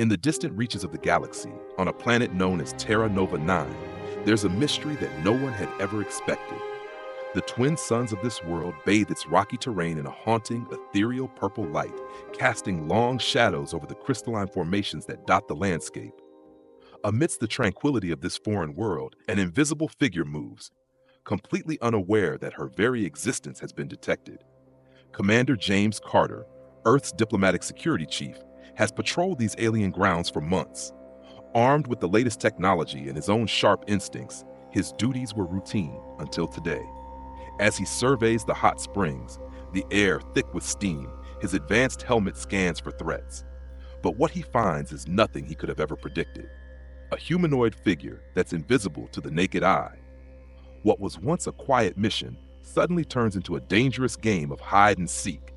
In the distant reaches of the galaxy, on a planet known as Terra Nova 9, there's a mystery that no one had ever expected. The twin suns of this world bathe its rocky terrain in a haunting, ethereal purple light, casting long shadows over the crystalline formations that dot the landscape. Amidst the tranquility of this foreign world, an invisible figure moves, completely unaware that her very existence has been detected. Commander James Carter, Earth's diplomatic security chief, has patrolled these alien grounds for months. Armed with the latest technology and his own sharp instincts, his duties were routine until today. As he surveys the hot springs, the air thick with steam, his advanced helmet scans for threats. But what he finds is nothing he could have ever predicted. A humanoid figure that's invisible to the naked eye. What was once a quiet mission suddenly turns into a dangerous game of hide and seek.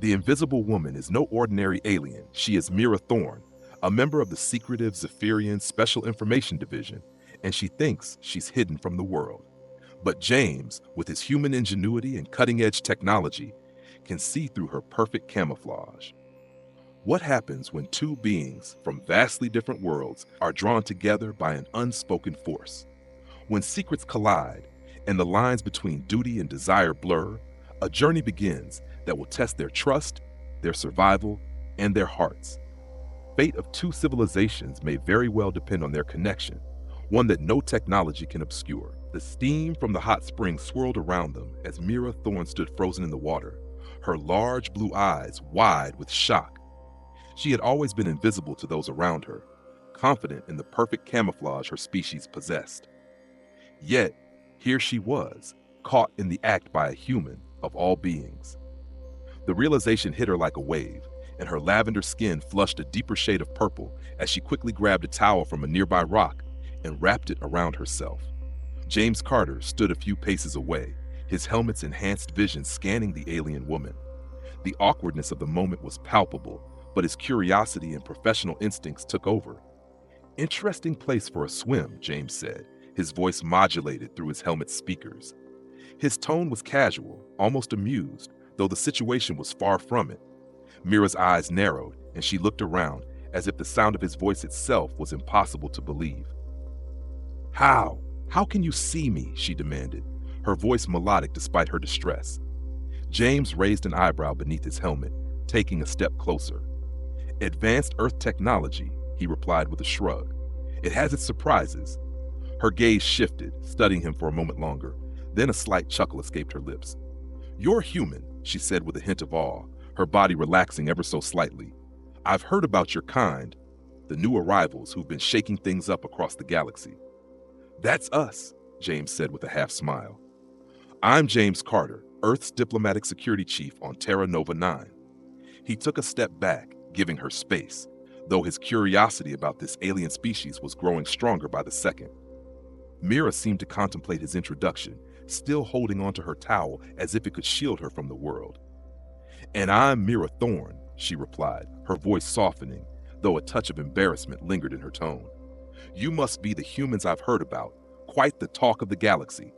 The Invisible Woman is no ordinary alien. She is Mira Thorne, a member of the secretive Zephyrian Special Information Division, and she thinks she's hidden from the world. But James, with his human ingenuity and cutting-edge technology, can see through her perfect camouflage. What happens when two beings from vastly different worlds are drawn together by an unspoken force? When secrets collide and the lines between duty and desire blur, a journey begins that will test their trust, their survival, and their hearts. Fate of two civilizations may very well depend on their connection, one that no technology can obscure. The steam from the hot spring swirled around them as Mira Thorne stood frozen in the water, her large blue eyes wide with shock. She had always been invisible to those around her, confident in the perfect camouflage her species possessed. Yet, here she was, caught in the act by a human of all beings. The realization hit her like a wave, and her lavender skin flushed a deeper shade of purple as she quickly grabbed a towel from a nearby rock and wrapped it around herself. James Carter stood a few paces away, his helmet's enhanced vision scanning the alien woman. The awkwardness of the moment was palpable, but his curiosity and professional instincts took over. "Interesting place for a swim," James said, his voice modulated through his helmet's speakers. His tone was casual, almost amused, though the situation was far from it. Mira's eyes narrowed, and she looked around, as if the sound of his voice itself was impossible to believe. "How? How can you see me?" she demanded, her voice melodic despite her distress. James raised an eyebrow beneath his helmet, taking a step closer. "Advanced Earth technology," he replied with a shrug. "It has its surprises." Her gaze shifted, studying him for a moment longer. Then a slight chuckle escaped her lips. "You're human," she said with a hint of awe, her body relaxing ever so slightly. "I've heard about your kind, the new arrivals who've been shaking things up across the galaxy." "That's us," James said with a half smile. "I'm James Carter, Earth's diplomatic security chief on Terra Nova 9. He took a step back, giving her space, though his curiosity about this alien species was growing stronger by the second. Mira seemed to contemplate his introduction, still holding onto her towel as if it could shield her from the world. "And I'm Mira Thorne," she replied, her voice softening, though a touch of embarrassment lingered in her tone. "You must be the humans I've heard about, quite the talk of the galaxy."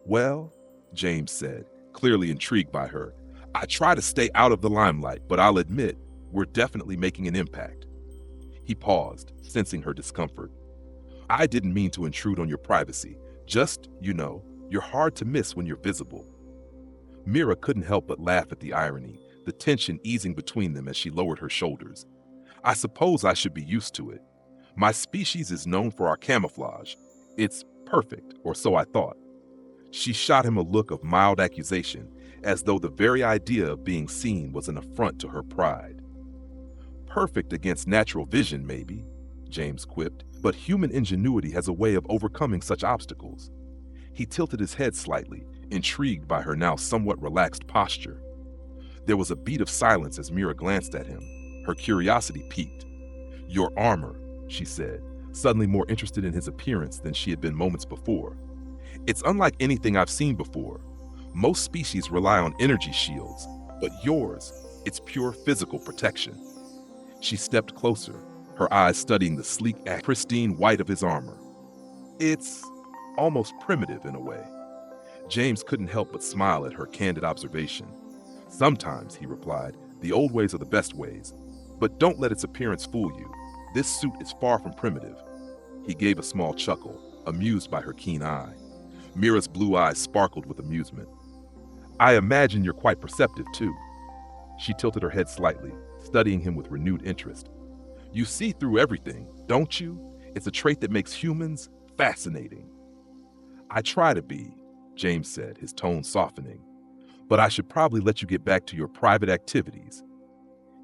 "Well," James said, clearly intrigued by her, "I try to stay out of the limelight, but I'll admit, we're definitely making an impact." He paused, sensing her discomfort. "I didn't mean to intrude on your privacy. Just, you're hard to miss when you're visible." Mira couldn't help but laugh at the irony, the tension easing between them as she lowered her shoulders. "I suppose I should be used to it. My species is known for our camouflage. It's perfect, or so I thought." She shot him a look of mild accusation, as though the very idea of being seen was an affront to her pride. "Perfect against natural vision, maybe," James quipped, "but human ingenuity has a way of overcoming such obstacles." He tilted his head slightly, intrigued by her now somewhat relaxed posture. There was a beat of silence as Mira glanced at him, her curiosity piqued. "Your armor," she said, suddenly more interested in his appearance than she had been moments before. "It's unlike anything I've seen before. Most species rely on energy shields, but yours, it's pure physical protection." She stepped closer, her eyes studying the sleek, pristine white of his armor. "It's almost primitive in a way." James couldn't help but smile at her candid observation. "Sometimes," he replied, "the old ways are the best ways. But don't let its appearance fool you. This suit is far from primitive. He gave a small chuckle, amused by her keen eye. Mira's blue eyes sparkled with amusement. I imagine you're quite perceptive, too. She tilted her head slightly, studying him with renewed interest. You see through everything, don't you? It's a trait that makes humans fascinating. I try to be, James said, his tone softening. But I should probably let you get back to your private activities.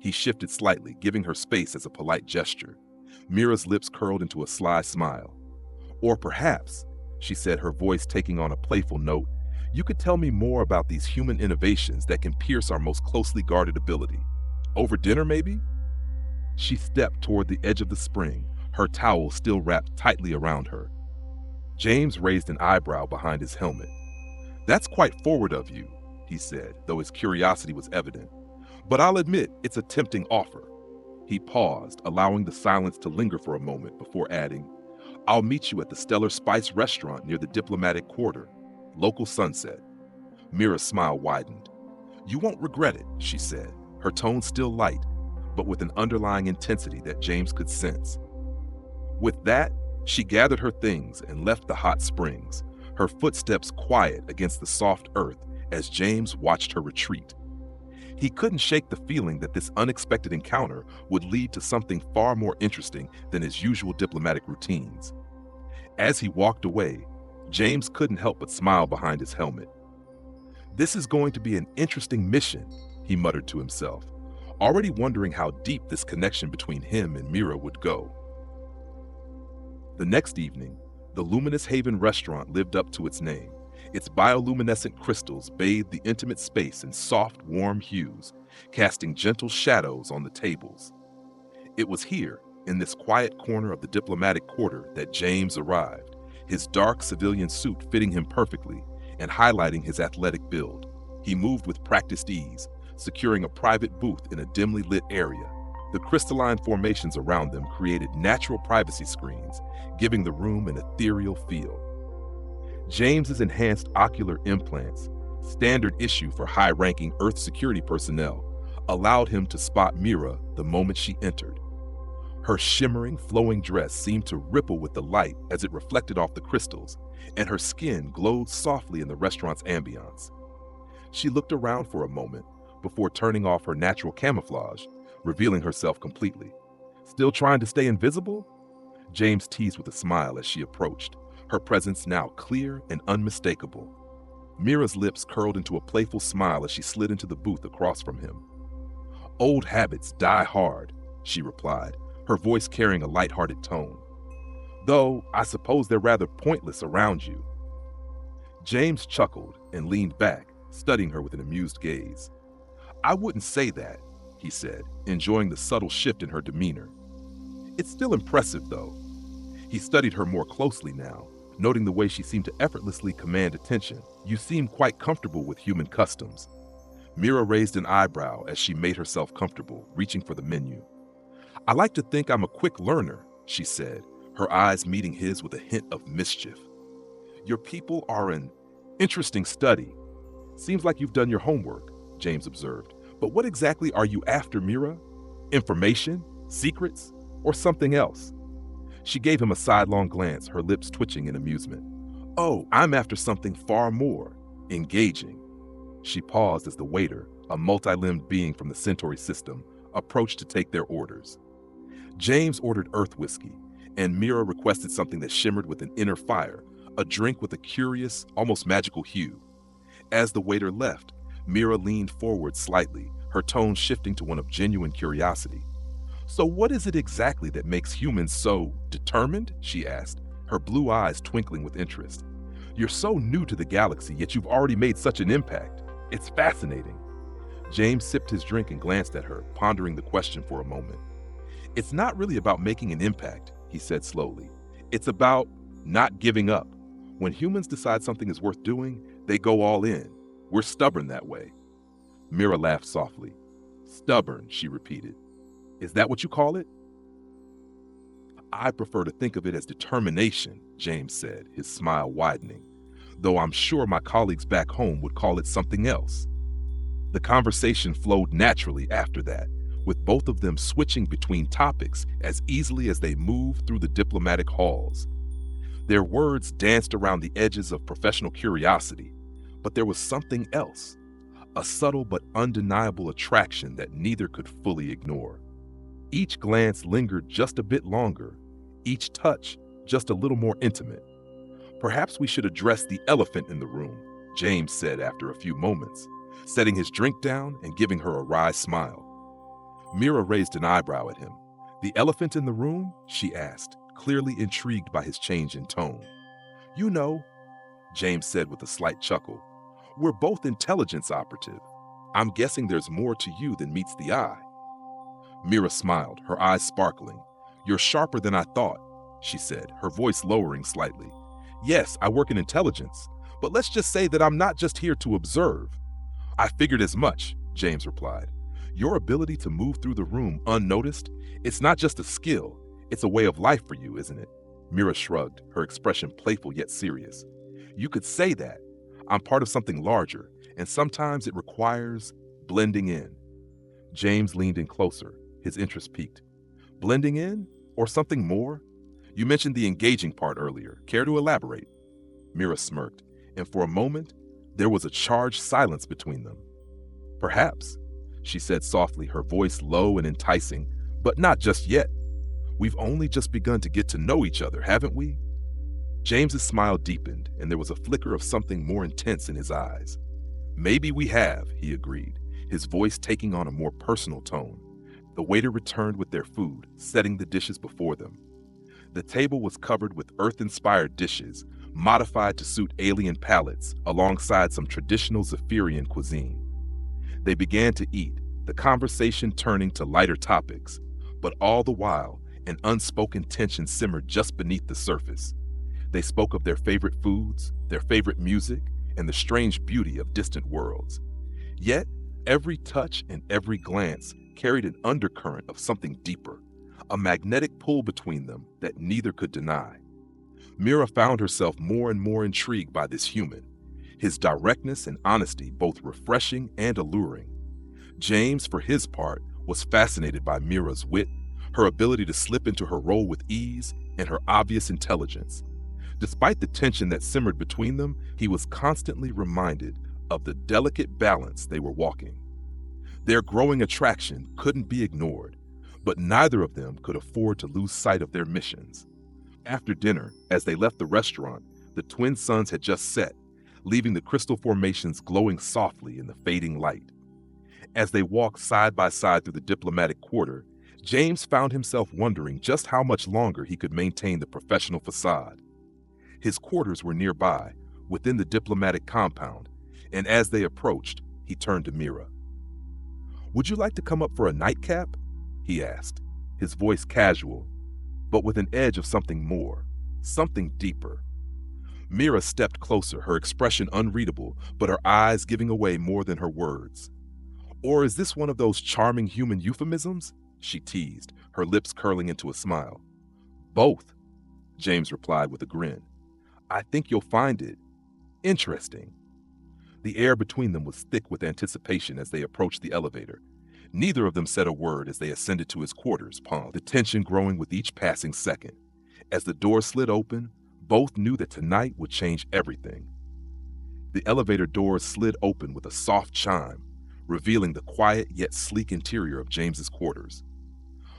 He shifted slightly, giving her space as a polite gesture. Mira's lips curled into a sly smile. Or perhaps, she said, her voice taking on a playful note, you could tell me more about these human innovations that can pierce our most closely guarded ability. Over dinner, maybe? She stepped toward the edge of the spring, her towel still wrapped tightly around her. James raised an eyebrow behind his helmet. That's quite forward of you, he said, though his curiosity was evident. But I'll admit it's a tempting offer. He paused, allowing the silence to linger for a moment before adding, I'll meet you at the Stellar Spice restaurant near the Diplomatic Quarter. Local sunset. Mira's smile widened. You won't regret it, she said, her tone still light, but with an underlying intensity that James could sense. With that, she gathered her things and left the hot springs, her footsteps quiet against the soft earth as James watched her retreat. He couldn't shake the feeling that this unexpected encounter would lead to something far more interesting than his usual diplomatic routines. As he walked away, James couldn't help but smile behind his helmet. This is going to be an interesting mission, he muttered to himself, already wondering how deep this connection between him and Mira would go. The next evening, the Luminous Haven restaurant lived up to its name. Its bioluminescent crystals bathed the intimate space in soft, warm hues, casting gentle shadows on the tables. It was here, in this quiet corner of the Diplomatic Quarter, that James arrived, his dark civilian suit fitting him perfectly and highlighting his athletic build. He moved with practiced ease, securing a private booth in a dimly lit area. The crystalline formations around them created natural privacy screens, giving the room an ethereal feel. James's enhanced ocular implants, standard issue for high-ranking Earth security personnel, allowed him to spot Mira the moment she entered. Her shimmering, flowing dress seemed to ripple with the light as it reflected off the crystals, and her skin glowed softly in the restaurant's ambiance. She looked around for a moment before turning off her natural camouflage, revealing herself completely. Still trying to stay invisible? James teased with a smile as she approached, her presence now clear and unmistakable. Mira's lips curled into a playful smile as she slid into the booth across from him. Old habits die hard, she replied, her voice carrying a lighthearted tone. Though, I suppose they're rather pointless around you. James chuckled and leaned back, studying her with an amused gaze. I wouldn't say that, he said, enjoying the subtle shift in her demeanor. It's still impressive, though. He studied her more closely now, noting the way she seemed to effortlessly command attention. You seem quite comfortable with human customs. Mira raised an eyebrow as she made herself comfortable, reaching for the menu. I like to think I'm a quick learner, she said, her eyes meeting his with a hint of mischief. Your people are an interesting study. Seems like you've done your homework, James observed. But what exactly are you after, Mira? Information? Secrets? Or something else? She gave him a sidelong glance, her lips twitching in amusement. Oh, I'm after something far more engaging. She paused as the waiter, a multi-limbed being from the Centauri system, approached to take their orders. James ordered earth whiskey, and Mira requested something that shimmered with an inner fire, a drink with a curious, almost magical hue. As the waiter left, Mira leaned forward slightly, her tone shifting to one of genuine curiosity. So what is it exactly that makes humans so determined? She asked, her blue eyes twinkling with interest. You're so new to the galaxy, yet you've already made such an impact. It's fascinating. James sipped his drink and glanced at her, pondering the question for a moment. It's not really about making an impact, he said slowly. It's about not giving up. When humans decide something is worth doing, they go all in. We're stubborn that way. Mira laughed softly. Stubborn, she repeated. Is that what you call it? I prefer to think of it as determination, James said, his smile widening, though I'm sure my colleagues back home would call it something else. The conversation flowed naturally after that, with both of them switching between topics as easily as they moved through the diplomatic halls. Their words danced around the edges of professional curiosity, but there was something else, a subtle but undeniable attraction that neither could fully ignore. Each glance lingered just a bit longer, each touch just a little more intimate. "Perhaps we should address the elephant in the room," James said after a few moments, setting his drink down and giving her a wry smile. Mira raised an eyebrow at him. "The elephant in the room?" she asked, clearly intrigued by his change in tone. "You know," James said with a slight chuckle, "we're both intelligence operative. I'm guessing there's more to you than meets the eye." Mira smiled, her eyes sparkling. "You're sharper than I thought," she said, her voice lowering slightly. "Yes, I work in intelligence, but let's just say that I'm not just here to observe." "I figured as much," James replied. "Your ability to move through the room unnoticed, it's not just a skill, it's a way of life for you, isn't it?" Mira shrugged, her expression playful yet serious. "You could say that. I'm part of something larger, and sometimes it requires blending in." James leaned in closer, his interest piqued. "Blending in? Or something more? You mentioned the engaging part earlier. Care to elaborate?" Mira smirked, and for a moment, there was a charged silence between them. "Perhaps," she said softly, her voice low and enticing, "but not just yet. We've only just begun to get to know each other, haven't we?" James's smile deepened, and there was a flicker of something more intense in his eyes. "Maybe we have," he agreed, his voice taking on a more personal tone. The waiter returned with their food, setting the dishes before them. The table was covered with Earth-inspired dishes, modified to suit alien palates, alongside some traditional Zephyrian cuisine. They began to eat, the conversation turning to lighter topics, but all the while, an unspoken tension simmered just beneath the surface. They spoke of their favorite foods, their favorite music, and the strange beauty of distant worlds. Yet, every touch and every glance carried an undercurrent of something deeper, a magnetic pull between them that neither could deny. Mira found herself more and more intrigued by this human, his directness and honesty both refreshing and alluring. James, for his part, was fascinated by Mira's wit, her ability to slip into her role with ease, and her obvious intelligence. Despite the tension that simmered between them, he was constantly reminded of the delicate balance they were walking. Their growing attraction couldn't be ignored, but neither of them could afford to lose sight of their missions. After dinner, as they left the restaurant, the twin suns had just set, leaving the crystal formations glowing softly in the fading light. As they walked side by side through the diplomatic quarter, James found himself wondering just how much longer he could maintain the professional facade. His quarters were nearby, within the diplomatic compound, and as they approached, he turned to Mira. "Would you like to come up for a nightcap?" he asked, his voice casual, but with an edge of something more, something deeper. Mira stepped closer, her expression unreadable, but her eyes giving away more than her words. "Or is this one of those charming human euphemisms?" she teased, her lips curling into a smile. "Both," James replied with a grin. "I think you'll find it interesting." The air between them was thick with anticipation as they approached the elevator. Neither of them said a word as they ascended to his quarters, the tension growing with each passing second. As the door slid open, both knew that tonight would change everything. The elevator doors slid open with a soft chime, revealing the quiet yet sleek interior of James's quarters.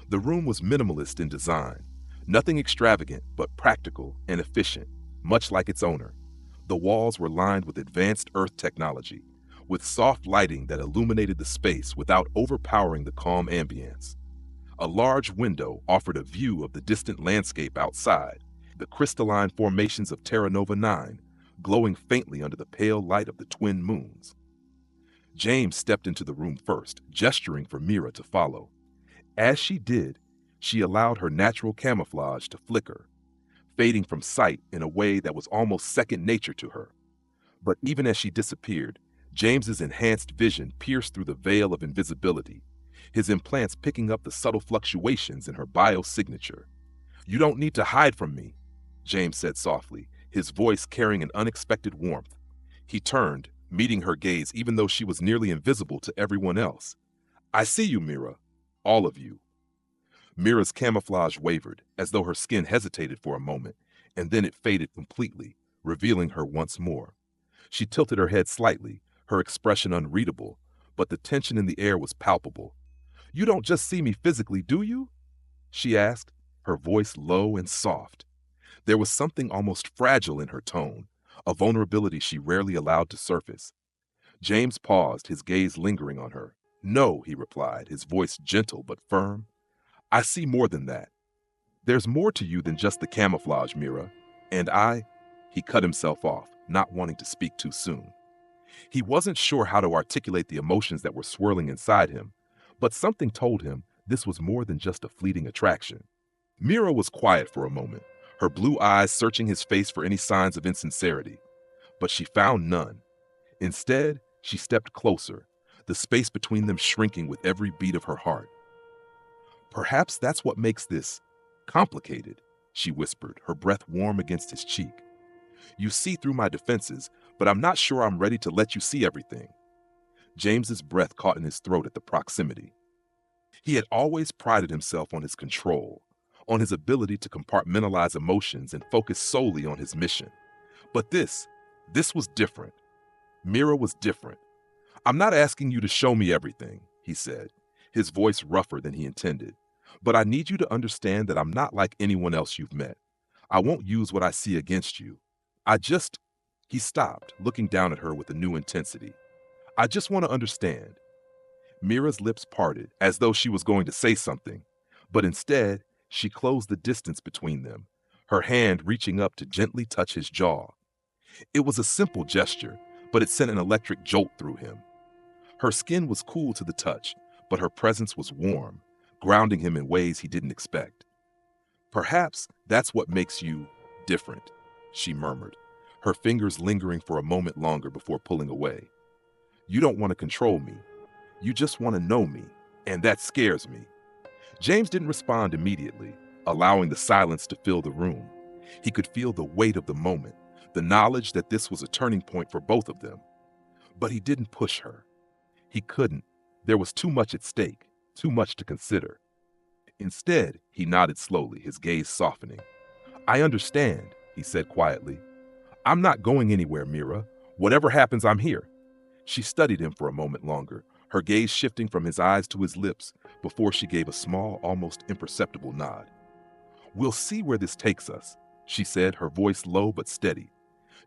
The room was minimalist in design, nothing extravagant but practical and efficient, much like its owner. The walls were lined with advanced Earth technology, with soft lighting that illuminated the space without overpowering the calm ambience. A large window offered a view of the distant landscape outside, the crystalline formations of Terra Nova 9 glowing faintly under the pale light of the twin moons. James stepped into the room first, gesturing for Mira to follow. As she did, she allowed her natural camouflage to flicker, fading from sight in a way that was almost second nature to her. But even as she disappeared, James's enhanced vision pierced through the veil of invisibility, his implants picking up the subtle fluctuations in her biosignature. "You don't need to hide from me," James said softly, his voice carrying an unexpected warmth. He turned, meeting her gaze even though she was nearly invisible to everyone else. "I see you, Mira. All of you. Mira's camouflage wavered, as though her skin hesitated for a moment, and then it faded completely, revealing her once more. She tilted her head slightly, her expression unreadable, but the tension in the air was palpable. "You don't just see me physically, do you?" she asked, her voice low and soft. There was something almost fragile in her tone, a vulnerability she rarely allowed to surface. James paused, his gaze lingering on her. "No," he replied, his voice gentle but firm. "I see more than that. There's more to you than just the camouflage, Mira. And He cut himself off, not wanting to speak too soon. He wasn't sure how to articulate the emotions that were swirling inside him, but something told him this was more than just a fleeting attraction. Mira was quiet for a moment, her blue eyes searching his face for any signs of insincerity, but she found none. Instead, she stepped closer, the space between them shrinking with every beat of her heart. "Perhaps that's what makes this complicated," she whispered, her breath warm against his cheek. "You see through my defenses, but I'm not sure I'm ready to let you see everything." James's breath caught in his throat at the proximity. He had always prided himself on his control, on his ability to compartmentalize emotions and focus solely on his mission. But this was different. Mira was different. "I'm not asking you to show me everything," he said, his voice rougher than he intended. "But I need you to understand that I'm not like anyone else you've met. I won't use what I see against you. I just—" He stopped, looking down at her with a new intensity. "I just want to understand." Mira's lips parted, as though she was going to say something, but instead, she closed the distance between them, her hand reaching up to gently touch his jaw. It was a simple gesture, but it sent an electric jolt through him. Her skin was cool to the touch, but her presence was warm, grounding him in ways he didn't expect. "Perhaps that's what makes you different," she murmured, her fingers lingering for a moment longer before pulling away. "You don't want to control me. You just want to know me, and that scares me." James didn't respond immediately, allowing the silence to fill the room. He could feel the weight of the moment, the knowledge that this was a turning point for both of them. But he didn't push her. He couldn't. There was too much at stake, too much to consider. Instead, he nodded slowly, his gaze softening. "I understand," he said quietly. "I'm not going anywhere, Mira. Whatever happens, I'm here." She studied him for a moment longer, her gaze shifting from his eyes to his lips before she gave a small, almost imperceptible nod. "We'll see where this takes us," she said, her voice low but steady.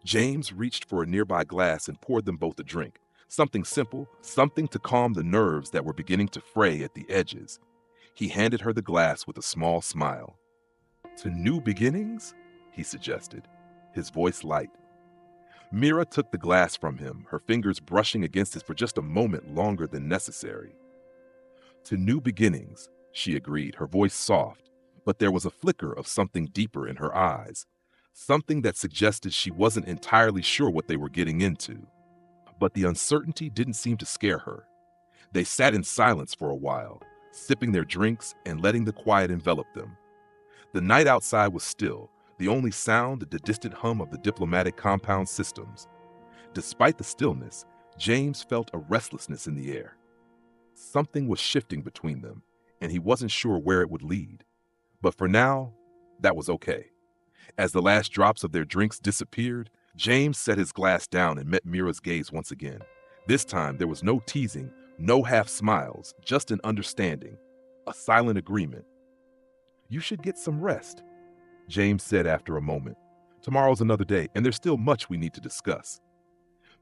James reached for a nearby glass and poured them both a drink. Something simple, something to calm the nerves that were beginning to fray at the edges. He handed her the glass with a small smile. "To new beginnings?" he suggested, his voice light. Mira took the glass from him, her fingers brushing against it for just a moment longer than necessary. "To new beginnings," she agreed, her voice soft, but there was a flicker of something deeper in her eyes, something that suggested she wasn't entirely sure what they were getting into. But the uncertainty didn't seem to scare her. They sat in silence for a while, sipping their drinks and letting the quiet envelop them. The night outside was still, the only sound the distant hum of the diplomatic compound systems. Despite the stillness, James felt a restlessness in the air. Something was shifting between them, and he wasn't sure where it would lead. But for now, that was okay. As the last drops of their drinks disappeared, James set his glass down and met Mira's gaze once again. This time, there was no teasing, no half smiles, just an understanding, a silent agreement. "You should get some rest," James said after a moment. "Tomorrow's another day, and there's still much we need to discuss."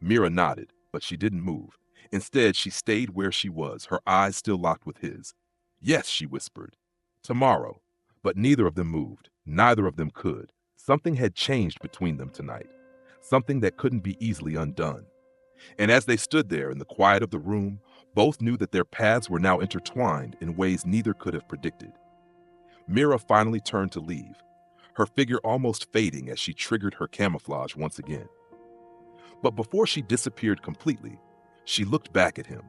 Mira nodded, but she didn't move. Instead, she stayed where she was, her eyes still locked with his. "Yes," she whispered. "Tomorrow." But neither of them moved. Neither of them could. Something had changed between them tonight. Something that couldn't be easily undone. And as they stood there in the quiet of the room, both knew that their paths were now intertwined in ways neither could have predicted. Mira finally turned to leave, her figure almost fading as she triggered her camouflage once again. But before she disappeared completely, she looked back at him,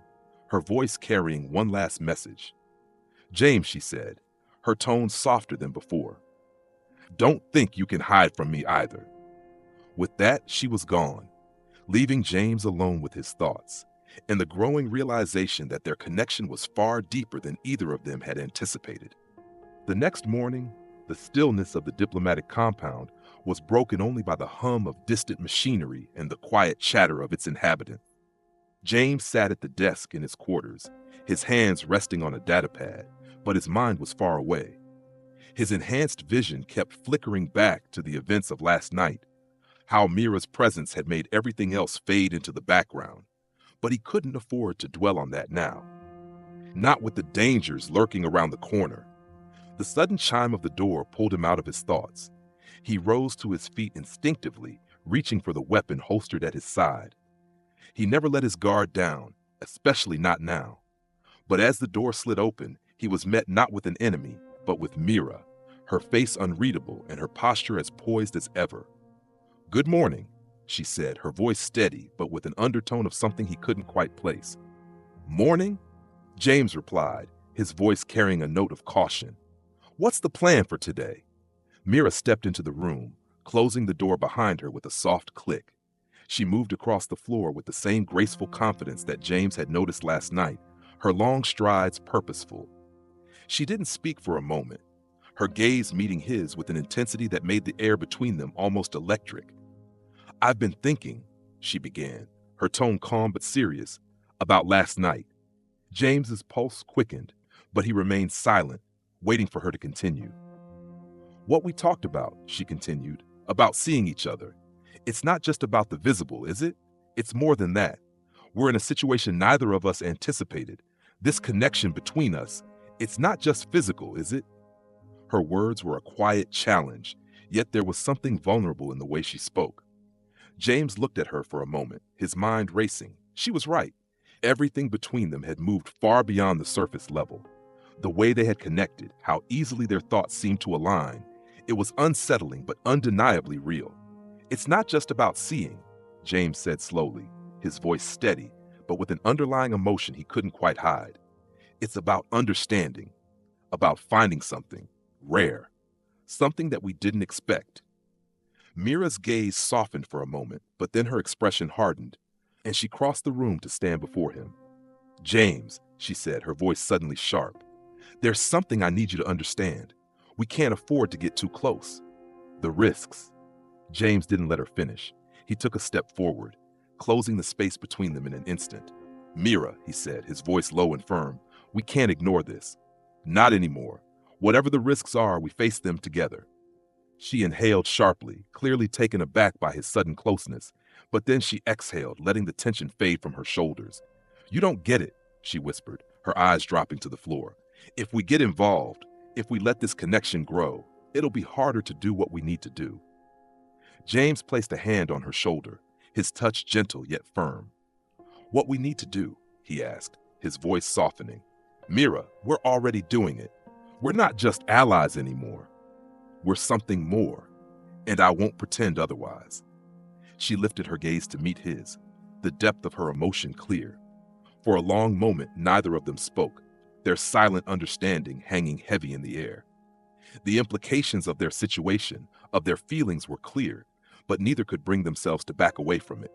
her voice carrying one last message. "James," she said, her tone softer than before. "Don't think you can hide from me either." With that, she was gone, leaving James alone with his thoughts. and the growing realization that their connection was far deeper than either of them had anticipated. The next morning, the stillness of the diplomatic compound was broken only by the hum of distant machinery and the quiet chatter of its inhabitants. James sat at the desk in his quarters, his hands resting on a datapad, but his mind was far away. His enhanced vision kept flickering back to the events of last night, how Mira's presence had made everything else fade into the background. But he couldn't afford to dwell on that now. Not with the dangers lurking around the corner. The sudden chime of the door pulled him out of his thoughts. He rose to his feet instinctively, reaching for the weapon holstered at his side. He never let his guard down, especially not now. But as the door slid open, he was met not with an enemy, but with Mira, her face unreadable and her posture as poised as ever. "Good morning," she said, her voice steady, but with an undertone of something he couldn't quite place. "Morning?" James replied, his voice carrying a note of caution. "What's the plan for today?" Mira stepped into the room, closing the door behind her with a soft click. She moved across the floor with the same graceful confidence that James had noticed last night, her long strides purposeful. She didn't speak for a moment, her gaze meeting his with an intensity that made the air between them almost electric. "I've been thinking," she began, her tone calm but serious, "about last night." James's pulse quickened, but he remained silent, waiting for her to continue. "What we talked about," she continued, "about seeing each other. It's not just about the visible, is it? It's more than that. We're in a situation neither of us anticipated. This connection between us, it's not just physical, is it?" Her words were a quiet challenge, yet there was something vulnerable in the way she spoke. James looked at her for a moment, his mind racing. She was right. Everything between them had moved far beyond the surface level. The way they had connected, how easily their thoughts seemed to align, it was unsettling but undeniably real. "It's not just about seeing," James said slowly, his voice steady, but with an underlying emotion he couldn't quite hide. "It's about understanding, about finding something rare, something that we didn't expect." Mira's gaze softened for a moment, but then her expression hardened, and she crossed the room to stand before him. "James," she said, her voice suddenly sharp, "there's something I need you to understand. We can't afford to get too close. The risks." James didn't let her finish. He took a step forward, closing the space between them in an instant. "Mira," he said, his voice low and firm, "we can't ignore this. Not anymore. Whatever the risks are, we face them together." She inhaled sharply, clearly taken aback by his sudden closeness, but then she exhaled, letting the tension fade from her shoulders. "You don't get it," she whispered, her eyes dropping to the floor. "If we get involved, if we let this connection grow, it'll be harder to do what we need to do." James placed a hand on her shoulder, his touch gentle yet firm. "What we need to do?" he asked, his voice softening. "Mira, we're already doing it. We're not just allies anymore. We're something more, and I won't pretend otherwise." She lifted her gaze to meet his, the depth of her emotion clear. For a long moment, neither of them spoke, their silent understanding hanging heavy in the air. The implications of their situation, of their feelings were clear, but neither could bring themselves to back away from it.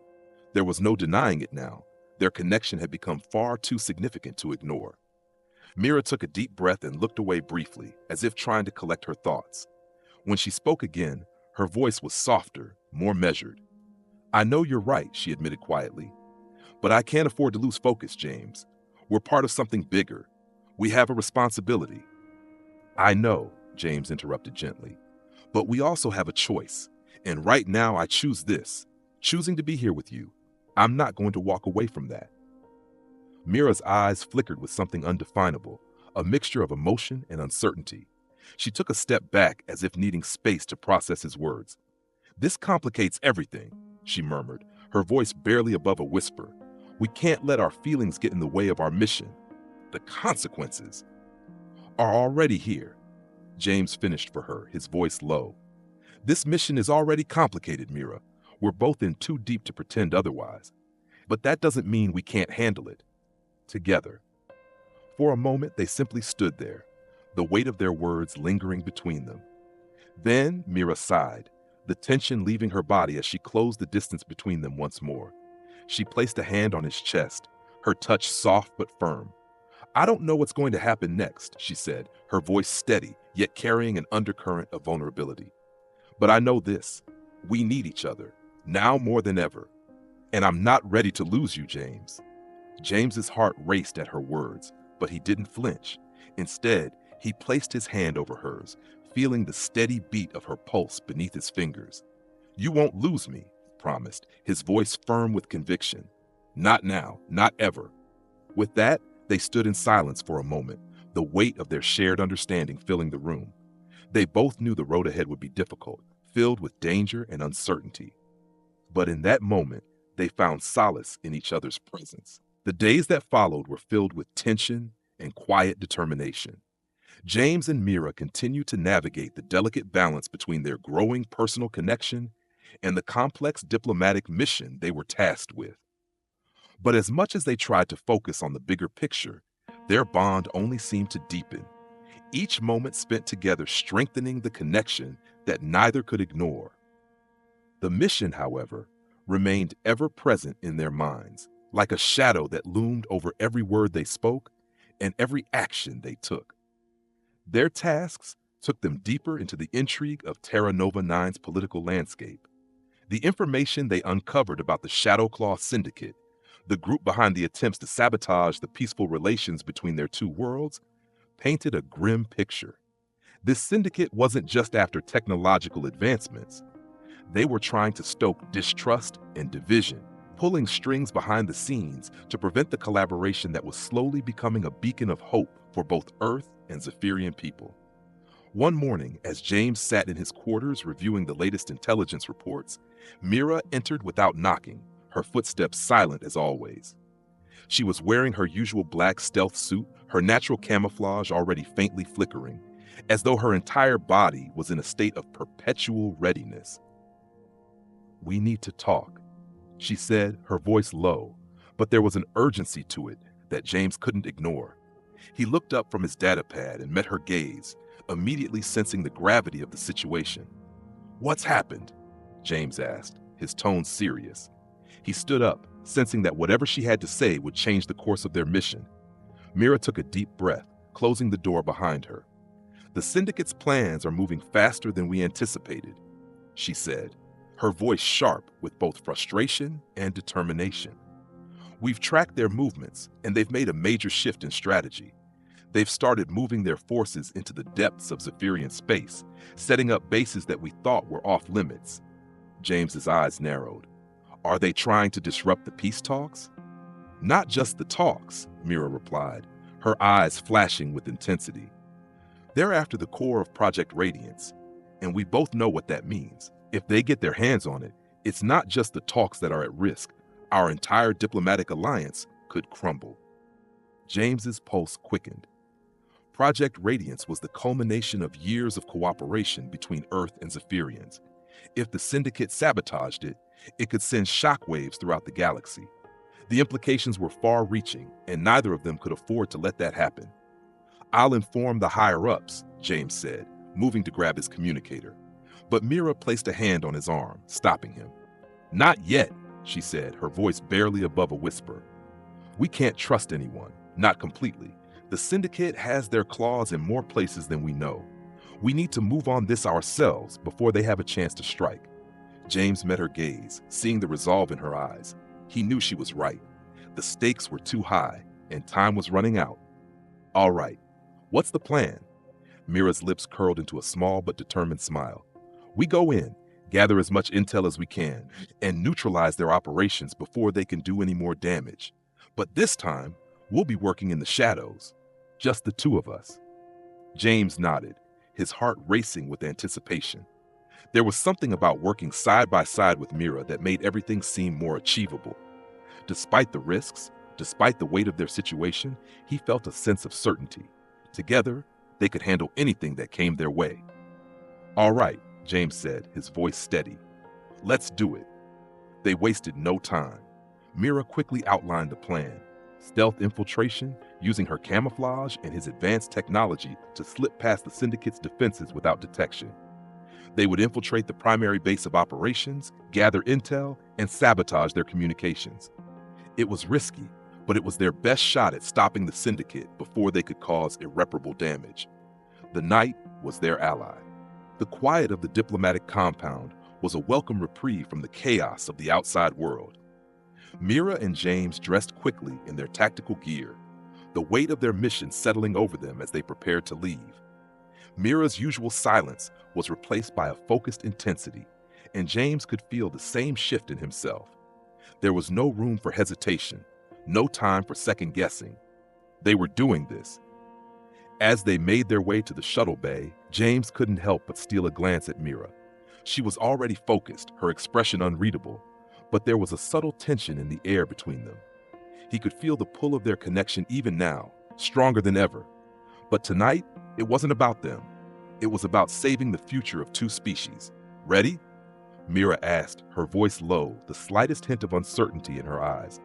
There was no denying it now. Their connection had become far too significant to ignore. Mira took a deep breath and looked away briefly, as if trying to collect her thoughts. When she spoke again, her voice was softer, more measured. "I know you're right," she admitted quietly. "But I can't afford to lose focus, James. We're part of something bigger. We have a responsibility." "I know," James interrupted gently. "But we also have a choice. And right now I choose this, choosing to be here with you. I'm not going to walk away from that." Mira's eyes flickered with something undefinable, a mixture of emotion and uncertainty. She took a step back as if needing space to process his words. "This complicates everything," she murmured, her voice barely above a whisper. "We can't let our feelings get in the way of our mission. The consequences are already here." James finished for her, his voice low. "This mission is already complicated, Mira. We're both in too deep to pretend otherwise. But that doesn't mean we can't handle it. Together." For a moment, they simply stood there, the weight of their words lingering between them. Then Mira sighed, the tension leaving her body as she closed the distance between them once more. She placed a hand on his chest, her touch soft but firm. "I don't know what's going to happen next," she said, her voice steady, yet carrying an undercurrent of vulnerability. "But I know this. We need each other, now more than ever. And I'm not ready to lose you, James." James's heart raced at her words, but he didn't flinch. Instead, he placed his hand over hers, feeling the steady beat of her pulse beneath his fingers. "You won't lose me," he promised, his voice firm with conviction. "Not now, not ever." With that, they stood in silence for a moment, the weight of their shared understanding filling the room. They both knew the road ahead would be difficult, filled with danger and uncertainty. But in that moment, they found solace in each other's presence. The days that followed were filled with tension and quiet determination. James and Mira continued to navigate the delicate balance between their growing personal connection and the complex diplomatic mission they were tasked with. But as much as they tried to focus on the bigger picture, their bond only seemed to deepen, each moment spent together strengthening the connection that neither could ignore. The mission, however, remained ever present in their minds, like a shadow that loomed over every word they spoke and every action they took. Their tasks took them deeper into the intrigue of Terra Nova 9's political landscape. The information they uncovered about the Shadowclaw Syndicate, the group behind the attempts to sabotage the peaceful relations between their two worlds, painted a grim picture. This syndicate wasn't just after technological advancements. They were trying to stoke distrust and division, pulling strings behind the scenes to prevent the collaboration that was slowly becoming a beacon of hope for both Earth and Zephyrian people. One morning, as James sat in his quarters reviewing the latest intelligence reports, Mira entered without knocking, her footsteps silent as always. She was wearing her usual black stealth suit, her natural camouflage already faintly flickering, as though her entire body was in a state of perpetual readiness. "We need to talk," she said, her voice low, but there was an urgency to it that James couldn't ignore. He looked up from his data pad and met her gaze, immediately sensing the gravity of the situation. "What's happened?" James asked, his tone serious. He stood up, sensing that whatever she had to say would change the course of their mission. Mira took a deep breath, closing the door behind her. "The Syndicate's plans are moving faster than we anticipated," she said, her voice sharp with both frustration and determination. "We've tracked their movements, and they've made a major shift in strategy. They've started moving their forces into the depths of Zephyrian space, setting up bases that we thought were off limits." James's eyes narrowed. "Are they trying to disrupt the peace talks?" "Not just the talks," Mira replied, her eyes flashing with intensity. "They're after the core of Project Radiance, and we both know what that means. If they get their hands on it, it's not just the talks that are at risk. Our entire diplomatic alliance could crumble." James's pulse quickened. Project Radiance was the culmination of years of cooperation between Earth and Zephyrians. If the Syndicate sabotaged it, it could send shockwaves throughout the galaxy. The implications were far-reaching, and neither of them could afford to let that happen. "I'll inform the higher-ups," James said, moving to grab his communicator. But Mira placed a hand on his arm, stopping him. "Not yet," she said, her voice barely above a whisper. "We can't trust anyone, not completely. The Syndicate has their claws in more places than we know. We need to move on this ourselves before they have a chance to strike." James met her gaze, seeing the resolve in her eyes. He knew she was right. The stakes were too high, and time was running out. "All right, what's the plan?" Mira's lips curled into a small but determined smile. "We go in, gather as much intel as we can, and neutralize their operations before they can do any more damage. But this time, we'll be working in the shadows. Just the two of us." James nodded, his heart racing with anticipation. There was something about working side by side with Mira that made everything seem more achievable. Despite the risks, despite the weight of their situation, he felt a sense of certainty. Together, they could handle anything that came their way. "All right," James said, his voice steady. "Let's do it." They wasted no time. Mira quickly outlined the plan. Stealth infiltration, using her camouflage and his advanced technology to slip past the Syndicate's defenses without detection. They would infiltrate the primary base of operations, gather intel, and sabotage their communications. It was risky, but it was their best shot at stopping the Syndicate before they could cause irreparable damage. The night was their ally. The quiet of the diplomatic compound was a welcome reprieve from the chaos of the outside world. Mira and James dressed quickly in their tactical gear, the weight of their mission settling over them as they prepared to leave. Mira's usual silence was replaced by a focused intensity, and James could feel the same shift in himself. There was no room for hesitation, no time for second-guessing. They were doing this. As they made their way to the shuttle bay, James couldn't help but steal a glance at Mira. She was already focused, her expression unreadable, but there was a subtle tension in the air between them. He could feel the pull of their connection even now, stronger than ever. But tonight, it wasn't about them. It was about saving the future of two species. Ready? Mira asked, her voice low, the slightest hint of uncertainty in her eyes.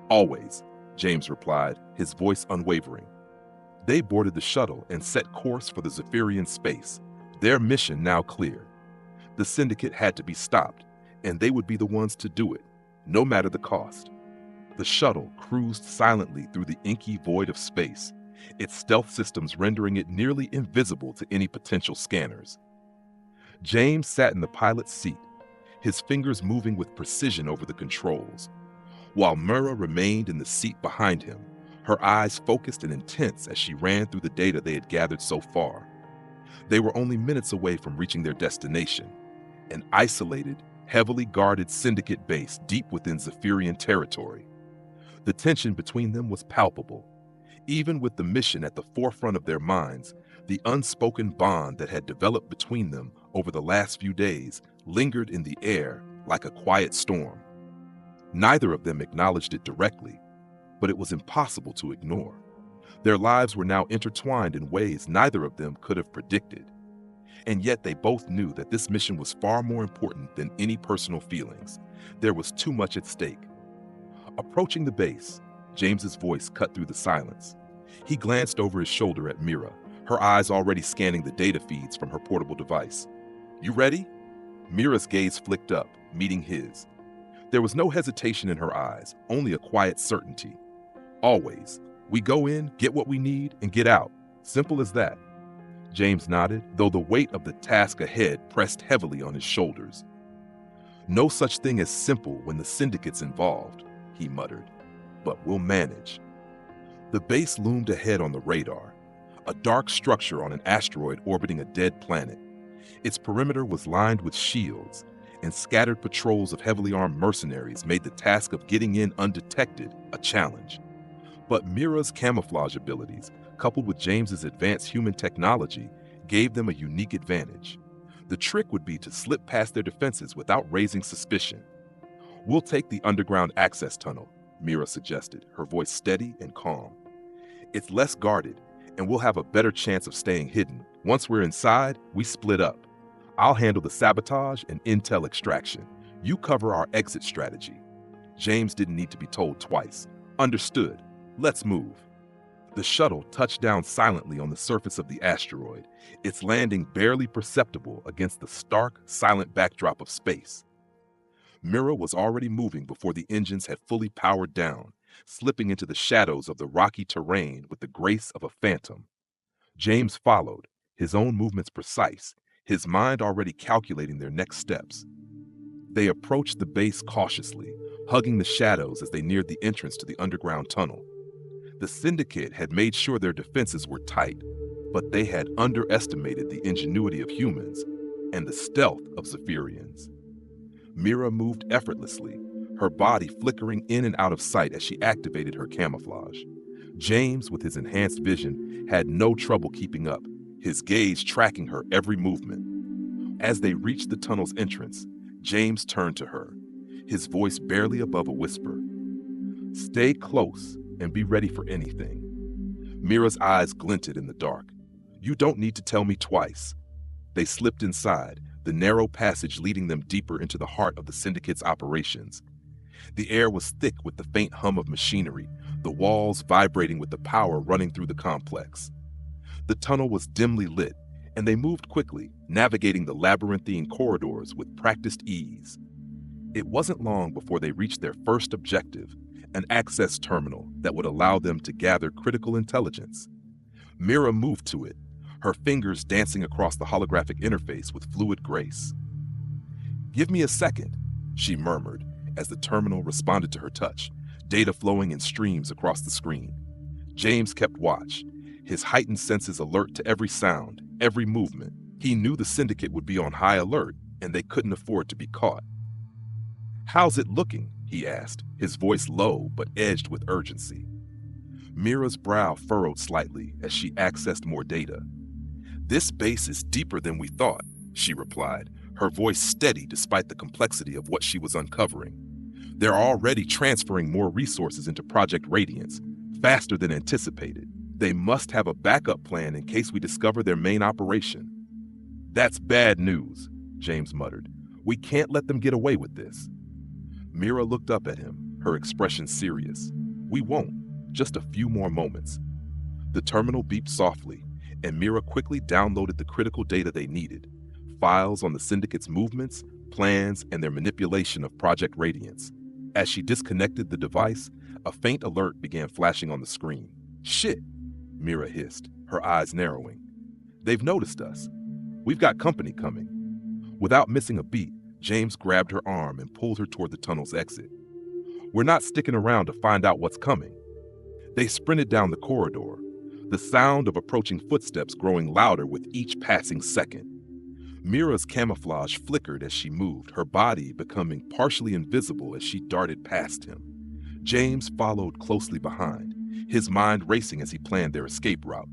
Always, James replied, his voice unwavering. They boarded the shuttle and set course for the Zephyrian space, their mission now clear. The Syndicate had to be stopped, and they would be the ones to do it, no matter the cost. The shuttle cruised silently through the inky void of space, its stealth systems rendering it nearly invisible to any potential scanners. James sat in the pilot's seat, his fingers moving with precision over the controls, while Mira remained in the seat behind him, her eyes focused and intense as she ran through the data they had gathered so far. They were only minutes away from reaching their destination, an isolated, heavily guarded Syndicate base deep within Zephyrian territory. The tension between them was palpable. Even with the mission at the forefront of their minds, the unspoken bond that had developed between them over the last few days lingered in the air like a quiet storm. Neither of them acknowledged it directly, but it was impossible to ignore. Their lives were now intertwined in ways neither of them could have predicted. And yet they both knew that this mission was far more important than any personal feelings. There was too much at stake. Approaching the base, James's voice cut through the silence. He glanced over his shoulder at Mira, her eyes already scanning the data feeds from her portable device. You ready? Mira's gaze flicked up, meeting his. There was no hesitation in her eyes, only a quiet certainty. Always. We go in, get what we need, and get out. Simple as that. James nodded, though the weight of the task ahead pressed heavily on his shoulders. No such thing as simple when the Syndicate's involved, he muttered. But we'll manage. The base loomed ahead on the radar, a dark structure on an asteroid orbiting a dead planet. Its perimeter was lined with shields, and scattered patrols of heavily armed mercenaries made the task of getting in undetected a challenge. But Mira's camouflage abilities, coupled with James's advanced human technology, gave them a unique advantage. The trick would be to slip past their defenses without raising suspicion. We'll take the underground access tunnel, Mira suggested, her voice steady and calm. It's less guarded, and we'll have a better chance of staying hidden. Once we're inside, we split up. I'll handle the sabotage and intel extraction. You cover our exit strategy. James didn't need to be told twice. Understood. Let's move. The shuttle touched down silently on the surface of the asteroid, its landing barely perceptible against the stark, silent backdrop of space. Mira was already moving before the engines had fully powered down, slipping into the shadows of the rocky terrain with the grace of a phantom. James followed, his own movements precise, his mind already calculating their next steps. They approached the base cautiously, hugging the shadows as they neared the entrance to the underground tunnel. The Syndicate had made sure their defenses were tight, but they had underestimated the ingenuity of humans and the stealth of Zephyrians. Mira moved effortlessly, her body flickering in and out of sight as she activated her camouflage. James, with his enhanced vision, had no trouble keeping up, his gaze tracking her every movement. As they reached the tunnel's entrance, James turned to her, his voice barely above a whisper. Stay close and be ready for anything. Mira's eyes glinted in the dark. You don't need to tell me twice. They slipped inside, the narrow passage leading them deeper into the heart of the Syndicate's operations. The air was thick with the faint hum of machinery, the walls vibrating with the power running through the complex. The tunnel was dimly lit, and they moved quickly, navigating the labyrinthine corridors with practiced ease. It wasn't long before they reached their first objective, an access terminal that would allow them to gather critical intelligence. Mira moved to it, her fingers dancing across the holographic interface with fluid grace. "Give me a second," she murmured as the terminal responded to her touch, data flowing in streams across the screen. James kept watch, his heightened senses alert to every sound, every movement. He knew the Syndicate would be on high alert, and they couldn't afford to be caught. "How's it looking?" he asked, his voice low but edged with urgency. Mira's brow furrowed slightly as she accessed more data. "This base is deeper than we thought," she replied, her voice steady despite the complexity of what she was uncovering. "They're already transferring more resources into Project Radiance, faster than anticipated. They must have a backup plan in case we discover their main operation." "That's bad news," James muttered. "We can't let them get away with this." Mira looked up at him, her expression serious. "We won't. Just a few more moments." The terminal beeped softly, and Mira quickly downloaded the critical data they needed: files on the Syndicate's movements, plans, and their manipulation of Project Radiance. As she disconnected the device, a faint alert began flashing on the screen. "Shit," Mira hissed, her eyes narrowing. "They've noticed us. We've got company coming." Without missing a beat, James grabbed her arm and pulled her toward the tunnel's exit. "We're not sticking around to find out what's coming." They sprinted down the corridor, the sound of approaching footsteps growing louder with each passing second. Mira's camouflage flickered as she moved, her body becoming partially invisible as she darted past him. James followed closely behind, his mind racing as he planned their escape route.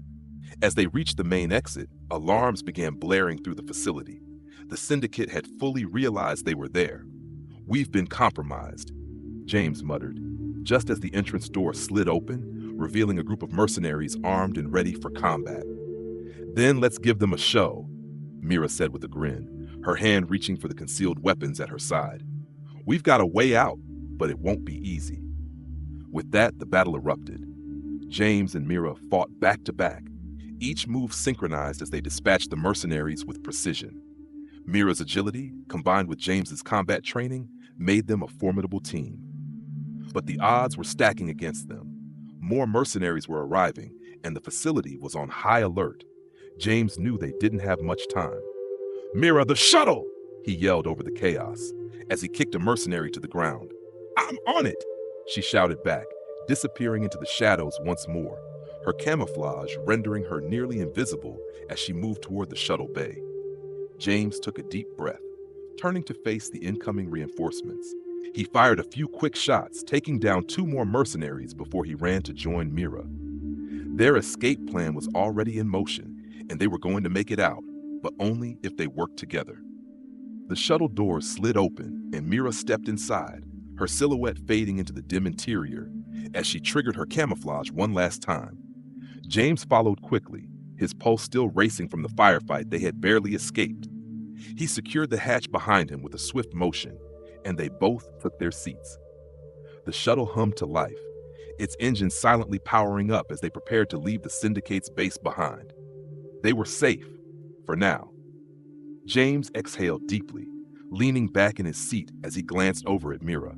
As they reached the main exit, alarms began blaring through the facility. The Syndicate had fully realized they were there. "We've been compromised," James muttered, just as the entrance door slid open, revealing a group of mercenaries armed and ready for combat. "Then let's give them a show," Mira said with a grin, her hand reaching for the concealed weapons at her side. "We've got a way out, but it won't be easy." With that, the battle erupted. James and Mira fought back to back, each move synchronized as they dispatched the mercenaries with precision. Mira's agility, combined with James's combat training, made them a formidable team. But the odds were stacking against them. More mercenaries were arriving, and the facility was on high alert. James knew they didn't have much time. "Mira, the shuttle!" he yelled over the chaos, as he kicked a mercenary to the ground. "I'm on it!" she shouted back, disappearing into the shadows once more, her camouflage rendering her nearly invisible as she moved toward the shuttle bay. James took a deep breath, turning to face the incoming reinforcements. He fired a few quick shots, taking down 2 more mercenaries before he ran to join Mira. Their escape plan was already in motion, and they were going to make it out, but only if they worked together. The shuttle doors slid open, and Mira stepped inside, her silhouette fading into the dim interior as she triggered her camouflage one last time. James followed quickly, his pulse still racing from the firefight they had barely escaped. He secured the hatch behind him with a swift motion, and they both took their seats. The shuttle hummed to life, its engines silently powering up as they prepared to leave the Syndicate's base behind. They were safe, for now. James exhaled deeply, leaning back in his seat as he glanced over at Mira.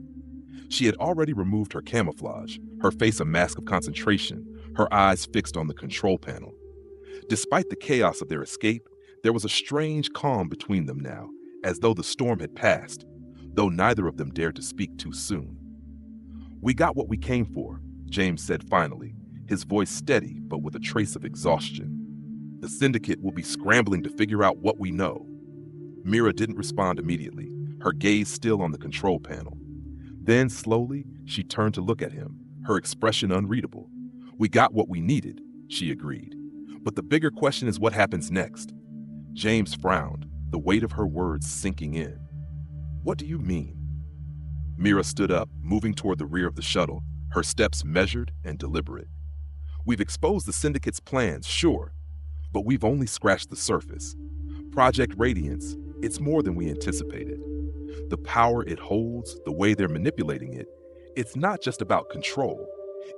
She had already removed her camouflage, her face a mask of concentration, her eyes fixed on the control panel. Despite the chaos of their escape, there was a strange calm between them now, as though the storm had passed, though neither of them dared to speak too soon. "We got what we came for," James said finally, his voice steady but with a trace of exhaustion. "The Syndicate will be scrambling to figure out what we know." Mira didn't respond immediately, her gaze still on the control panel. Then, slowly, she turned to look at him, her expression unreadable. "We got what we needed," she agreed. "But the bigger question is what happens next." James frowned, the weight of her words sinking in. "What do you mean?" Mira stood up, moving toward the rear of the shuttle, her steps measured and deliberate. "We've exposed the Syndicate's plans, sure, but we've only scratched the surface. Project Radiance, it's more than we anticipated. The power it holds, the way they're manipulating it, it's not just about control,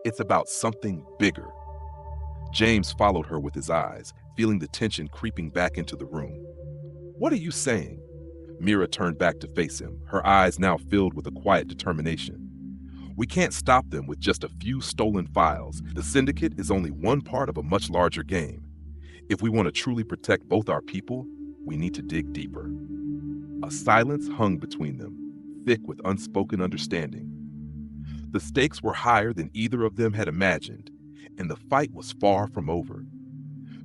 it's about something bigger." James followed her with his eyes, feeling the tension creeping back into the room. "What are you saying?" Mira turned back to face him, her eyes now filled with a quiet determination. We can't stop them with just a few stolen files. The Syndicate is only one part of a much larger game. If we want to truly protect both our people, we need to dig deeper. A silence hung between them, thick with unspoken understanding. The stakes were higher than either of them had imagined, and the fight was far from over.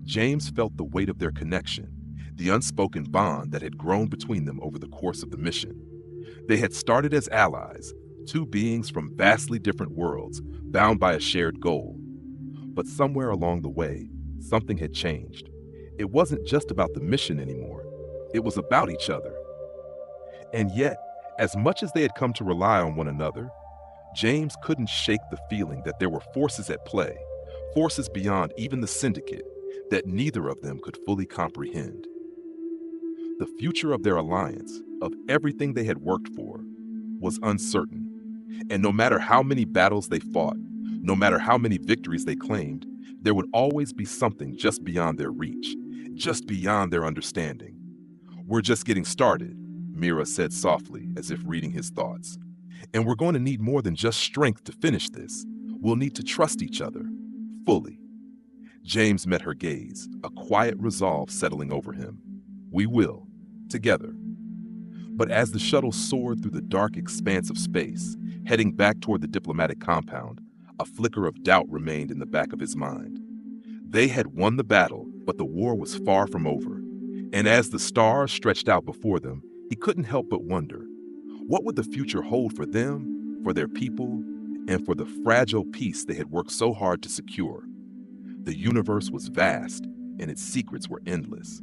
James felt the weight of their connection, the unspoken bond that had grown between them over the course of the mission. They had started as allies, two beings from vastly different worlds, bound by a shared goal. But somewhere along the way, something had changed. It wasn't just about the mission anymore. It was about each other. And yet, as much as they had come to rely on one another, James couldn't shake the feeling that there were forces at play, forces beyond even the Syndicate, that neither of them could fully comprehend. The future of their alliance, of everything they had worked for, was uncertain. And no matter how many battles they fought, no matter how many victories they claimed, there would always be something just beyond their reach, just beyond their understanding. "We're just getting started," Mira said softly, as if reading his thoughts. "And we're going to need more than just strength to finish this. We'll need to trust each other, fully." James met her gaze, a quiet resolve settling over him. "We will, together." But as the shuttle soared through the dark expanse of space, heading back toward the diplomatic compound, a flicker of doubt remained in the back of his mind. They had won the battle, but the war was far from over. And as the stars stretched out before them, he couldn't help but wonder, what would the future hold for them, for their people, and for the fragile peace they had worked so hard to secure? The universe was vast, and its secrets were endless.